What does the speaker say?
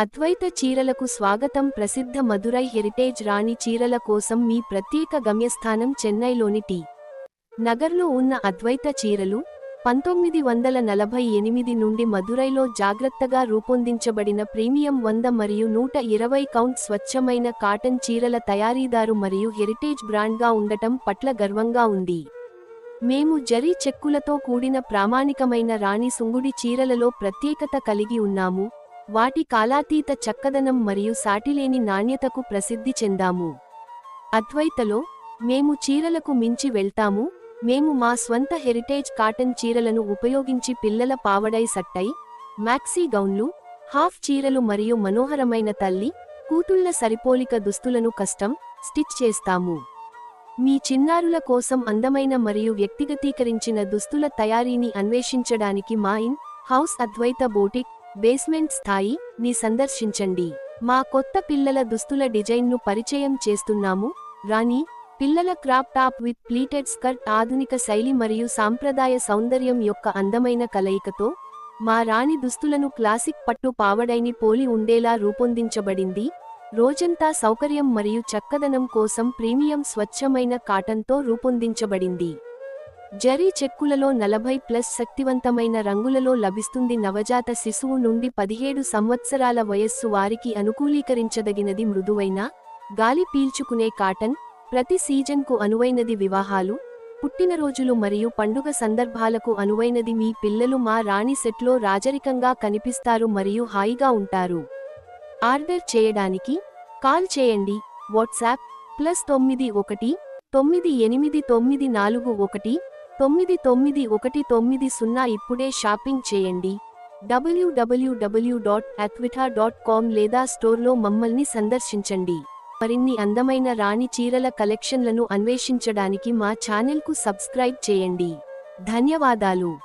అద్వైత చీరలకు స్వాగతం. ప్రసిద్ధ మదురై హెరిటేజ్ రాణి చీరల కోసం మీ ప్రత్యేక గమ్యస్థానం చెన్నైలోని టి. నగర్లో ఉన్న అద్వైత చీరలు 1948 నుండి మదురైలో జాగ్రత్తగా రూపొందించబడిన ప్రీమియం 100 మరియు 120 కౌంట్ స్వచ్ఛమైన కాటన్ చీరల తయారీదారు మరియు హెరిటేజ్ బ్రాండ్గా ఉండటం పట్ల గర్వంగా ఉంది. మేము జరీ చెక్కులతో కూడిన ప్రామాణికమైన రాణి సుంగుడి చీరలలో ప్రత్యేకత కలిగి ఉన్నాము. వాటి కాలాతీత చక్కదనం మరియు సాటిలేని నాణ్యతకు ప్రసిద్ధి చెందాము. అద్వైతలో మేము చీరలకు మించి వెళ్తాము. మేము మా స్వంత హెరిటేజ్ కాటన్ చీరలను ఉపయోగించి పిల్లల పావడై సట్టై, మ్యాక్సీ గౌన్లు, హాఫ్ చీరలు మరియు మనోహరమైన తల్లి, కూతుళ్ల సరిపోలిక దుస్తులను కస్టమ్ స్టిచ్ చేస్తాము. మీ చిన్నారుల కోసం అందమైన మరియు వ్యక్తిగతీకరించిన దుస్తుల తయారీని అన్వేషించడానికి మా in house Advaita boutique basement స్థాయి ని సందర్శించండి. మా కొత్త పిల్లల దుస్తుల డిజైన్ను పరిచయం చేస్తున్నాము. రాణి పిల్లల crop top with pleated skirt ఆధునిక శైలి మరియు సాంప్రదాయ సౌందర్యం యొక్క అందమైన కలయికతో మా రాణి దుస్తులను క్లాసిక్ పట్టు పావడైని పోలి ఉండేలా రూపొందించబడింది. రోజంతా సౌకర్యం మరియు చక్కదనం కోసం ప్రీమియం స్వచ్ఛమైన కాటన్తో రూపొందించబడింది. జరీ చెక్కులలో 40+ శక్తివంతమైన రంగులలో లభిస్తుంది. నవజాత శిశువు నుండి 17 సంవత్సరాల వయస్సు వారికి అనుకూలీకరించదగినది. మృదువైన గాలి పీల్చుకునే కాటన్ ప్రతి సీజన్కు అనువైనది. వివాహాలు, పుట్టినరోజులు మరియు పండుగ సందర్భాలకు అనువైనది. మీ పిల్లలు మా రాణి సెట్లో రాజరికంగా కనిపిస్తారు మరియు హాయిగా ఉంటారు. ఆర్డర్ చేయడానికి కాల్ చేయండి. వాట్సాప్ +91 9899419910. ఇప్పుడే షాపింగ్ చేయండి. www.athvita.com లేదా స్టోర్లో మమ్మల్ని సందర్శించండి. మరిన్ని అందమైన రాణి చీరల కలెక్షన్లను అన్వేషించడానికి మా ఛానెల్కు సబ్స్క్రైబ్ చేయండి. ధన్యవాదాలు.